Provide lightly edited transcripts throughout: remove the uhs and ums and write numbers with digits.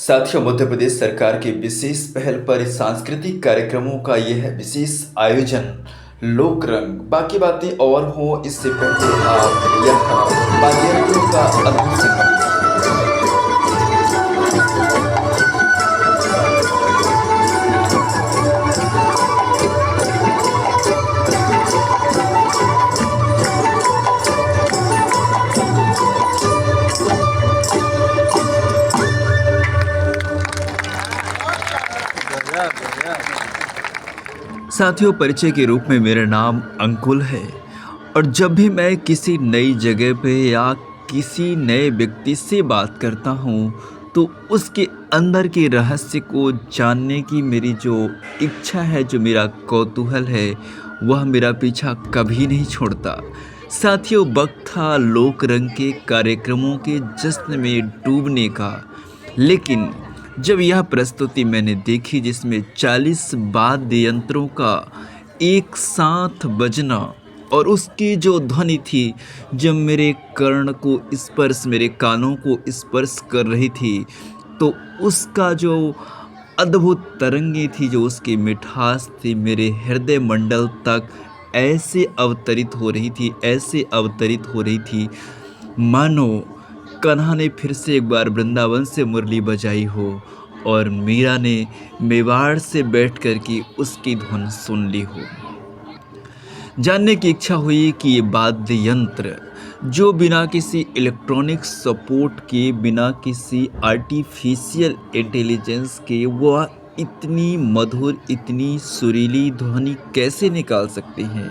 साथियों, मध्य प्रदेश सरकार की विशेष पहल पर इस सांस्कृतिक कार्यक्रमों का यह विशेष आयोजन लोक रंग बाकी बातें और हो इससे पहले आप यह वाद्ययंत्रों का अद्भुत संगम साथियों, परिचय के रूप में मेरा नाम अंकुल है और जब भी मैं किसी नई जगह पे या किसी नए व्यक्ति से बात करता हूँ तो उसके अंदर के रहस्य को जानने की मेरी जो इच्छा है, जो मेरा कौतूहल है, वह मेरा पीछा कभी नहीं छोड़ता। साथियों, वक्त था लोक रंग के कार्यक्रमों के जश्न में डूबने का, लेकिन जब यह प्रस्तुति मैंने देखी जिसमें 40 वाद्य यंत्रों का एक साथ बजना और उसकी जो ध्वनि थी, जब मेरे कर्ण को स्पर्श, मेरे कानों को स्पर्श कर रही थी, तो उसका जो अद्भुत तरंगे थी, जो उसकी मिठास थी, मेरे हृदय मंडल तक ऐसे अवतरित हो रही थी, ऐसे अवतरित हो रही थी मानो कान्हा ने फिर से एक बार वृंदावन से मुरली बजाई हो और मीरा ने मेवाड़ से बैठ कर के उसकी धुन सुन ली हो। जानने की इच्छा हुई कि ये वाद्य यंत्र जो बिना किसी इलेक्ट्रॉनिक सपोर्ट के, बिना किसी आर्टिफिशियल इंटेलिजेंस के, वह इतनी मधुर, इतनी सुरीली ध्वनि कैसे निकाल सकते हैं।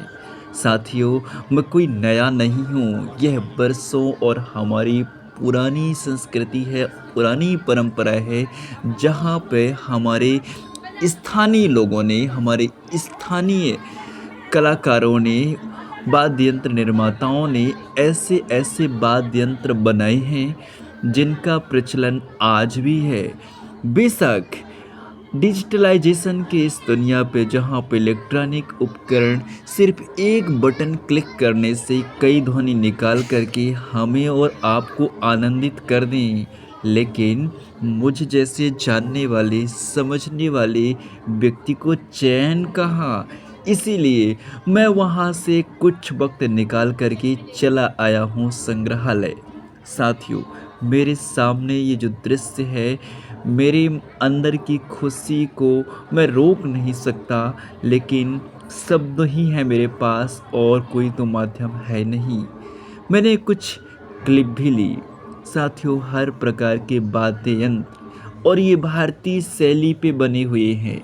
साथियों, मैं कोई नया नहीं हूँ, यह बरसों और हमारी पुरानी संस्कृति है, पुरानी परंपरा है, जहाँ पे हमारे स्थानीय लोगों ने, हमारे स्थानीय कलाकारों ने, वाद्य यंत्र निर्माताओं ने ऐसे ऐसे वाद्य यंत्र बनाए हैं जिनका प्रचलन आज भी है। बेशक डिजिटलाइजेशन के इस दुनिया पे, जहाँ पे इलेक्ट्रॉनिक उपकरण सिर्फ एक बटन क्लिक करने से कई ध्वनि निकाल करके हमें और आपको आनंदित कर दें, लेकिन मुझ जैसे जानने वाले, समझने वाले व्यक्ति को चैन कहाँ। इसीलिए मैं वहाँ से कुछ वक्त निकाल करके चला आया हूँ संग्रहालय। साथियों, मेरे सामने ये जो दृश्य है, मेरे अंदर की खुशी को मैं रोक नहीं सकता, लेकिन शब्द ही है मेरे पास और कोई तो माध्यम है नहीं। मैंने कुछ क्लिप भी ली। साथियों, हर प्रकार के वाद्य यंत्र और ये भारतीय शैली पे बने हुए हैं।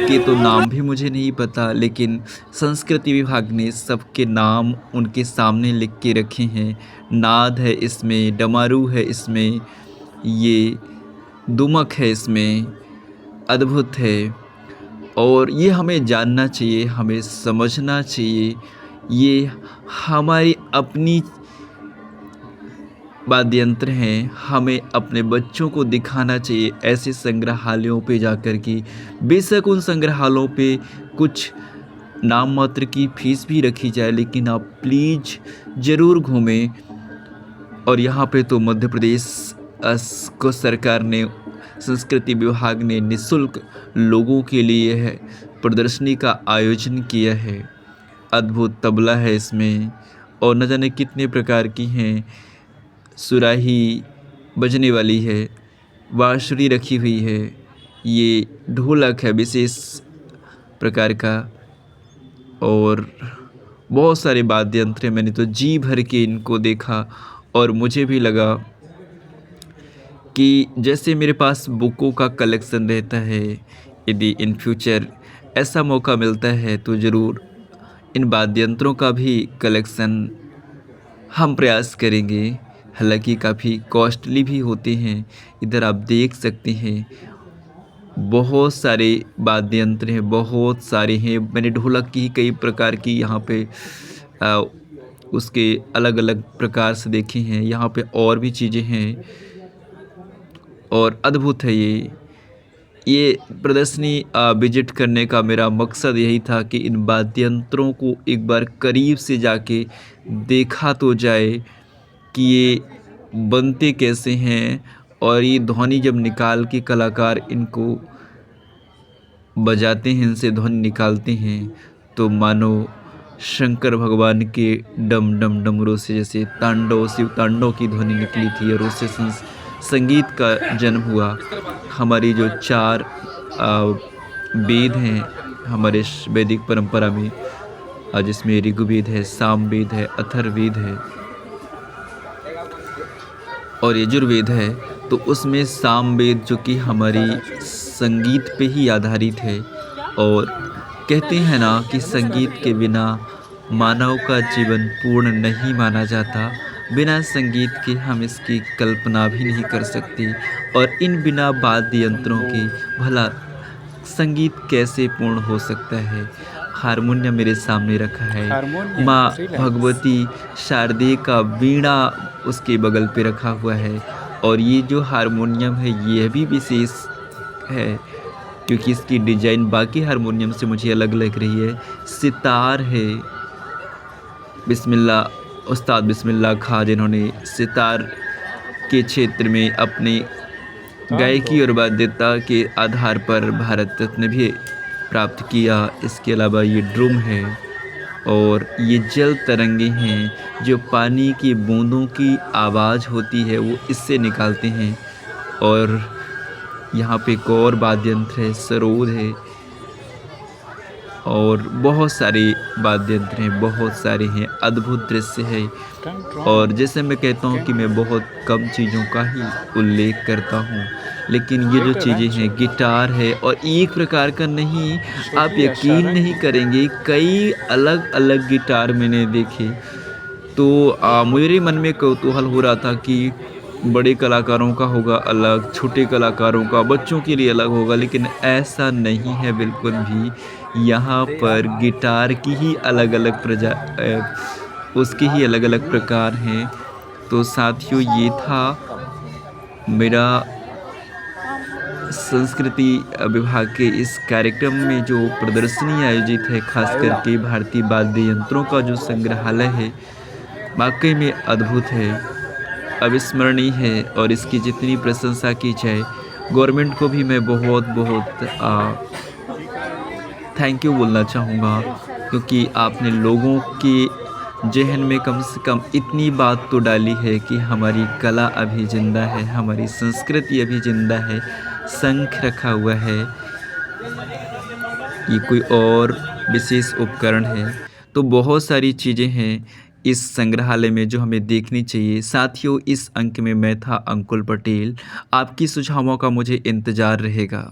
के तो नाम भी मुझे नहीं पता, लेकिन संस्कृति विभाग ने सबके नाम उनके सामने लिख के रखे हैं। नाद है इसमें, डमरू है इसमें, ये दुमक है इसमें, अद्भुत है। और ये हमें जानना चाहिए, हमें समझना चाहिए। ये हमारी अपनी वाद्य यंत्र हैं, हमें अपने बच्चों को दिखाना चाहिए ऐसे संग्रहालयों पे जाकर के। बेशक उन संग्रहालयों पे कुछ नाम मात्र की फीस भी रखी जाए, लेकिन आप प्लीज़ ज़रूर घूमें। और यहाँ पे तो मध्य प्रदेश को सरकार ने, संस्कृति विभाग ने निःशुल्क लोगों के लिए है प्रदर्शनी का आयोजन किया है। अद्भुत तबला है इसमें और न जाने कितने प्रकार की हैं, सुराही बजने वाली है, बांसुरी रखी हुई है, ये ढोलक है विशेष प्रकार का, और बहुत सारे वाद्य यंत्र हैं। मैंने तो जी भर के इनको देखा और मुझे भी लगा कि जैसे मेरे पास बुकों का कलेक्शन रहता है, यदि इन फ्यूचर ऐसा मौका मिलता है तो ज़रूर इन वाद्य यंत्रों का भी कलेक्शन हम प्रयास करेंगे। हालांकि काफ़ी कॉस्टली भी होते हैं। इधर आप देख सकते हैं बहुत सारे वाद्य यंत्र हैं, बहुत सारे हैं। मैंने ढोलक की कई प्रकार की यहाँ पे अ, उसके अलग-अलग प्रकार से देखे हैं। यहाँ पे और भी चीज़ें हैं और अद्भुत है ये। ये प्रदर्शनी विज़िट करने का मेरा मकसद यही था कि इन वाद्य यंत्रों को एक बार करीब से जाके देखा तो जाए कि ये बनते कैसे हैं और ये ध्वनि जब निकाल के कलाकार इनको बजाते हैं, इनसे ध्वनि निकालते हैं तो मानो शंकर भगवान के डम डम डमरू से जैसे तांडव शिव तांडव की ध्वनि निकली थी और उससे संगीत का जन्म हुआ। हमारी जो 4 वेद हैं हमारे वैदिक परंपरा में, जिसमें ऋग्वेद है, सामवेद है, अथर्ववेद है और यजुर्वेद है। तो उसमें सामवेद जो कि हमारी संगीत पे ही आधारित है और कहते हैं ना कि संगीत के बिना मानव का जीवन पूर्ण नहीं माना जाता। बिना संगीत के हम इसकी कल्पना भी नहीं कर सकते और इन बिना वाद्य यंत्रों के भला संगीत कैसे पूर्ण हो सकता है। हारमोनियम मेरे सामने रखा है, माँ भगवती शारदे का वीणा उसके बगल पे रखा हुआ है और ये जो हारमोनियम है ये भी विशेष है क्योंकि इसकी डिजाइन बाकी हारमोनियम से मुझे अलग लग रही है। सितार है, बिस्मिल्लाह उस्ताद बिस्मिल्लाह खां जिन्होंने सितार के क्षेत्र में अपनी गायकी और वाद्यता के आधार पर भारत रत्न भी प्राप्त किया। इसके अलावा ये ड्रम है और ये जल तरंगे हैं जो पानी की बूंदों की आवाज़ होती है वो इससे निकालते हैं। और यहाँ पे एक और वाद्य यंत्र है, सरोद है और बहुत सारे वाद्य यंत्र हैं, बहुत सारे हैं। अद्भुत दृश्य है और जैसे मैं कहता हूँ कि मैं बहुत कम चीज़ों का ही उल्लेख करता हूँ, लेकिन ये जो चीज़ें हैं, गिटार है और एक प्रकार का नहीं, आप यकीन नहीं करेंगे कई अलग अलग गिटार मैंने देखे। तो मेरे मन में कौतूहल हो रहा था कि बड़े कलाकारों का होगा अलग, छोटे कलाकारों का, बच्चों के लिए अलग होगा, लेकिन ऐसा नहीं है बिल्कुल भी। यहाँ पर गिटार की ही अलग अलग उसके ही अलग अलग प्रकार हैं। तो साथियों ये था मेरा संस्कृति विभाग के इस कार्यक्रम में जो प्रदर्शनी आयोजित है, खास करके भारतीय वाद्य यंत्रों का जो संग्रहालय है, वाकई में अद्भुत है, अविस्मरणीय है और इसकी जितनी प्रशंसा की जाए। गवर्नमेंट को भी मैं बहुत बहुत थैंक यू बोलना चाहूँगा क्योंकि आपने लोगों के जहन में कम से कम इतनी बात तो डाली है कि हमारी कला अभी ज़िंदा है, हमारी संस्कृति अभी ज़िंदा है। शंख रखा हुआ है, ये कोई और विशेष उपकरण है। तो बहुत सारी चीज़ें हैं इस संग्रहालय में जो हमें देखनी चाहिए। साथियों इस अंक में मैं था अंकुल पटेल, आपकी सुझावों का मुझे इंतज़ार रहेगा।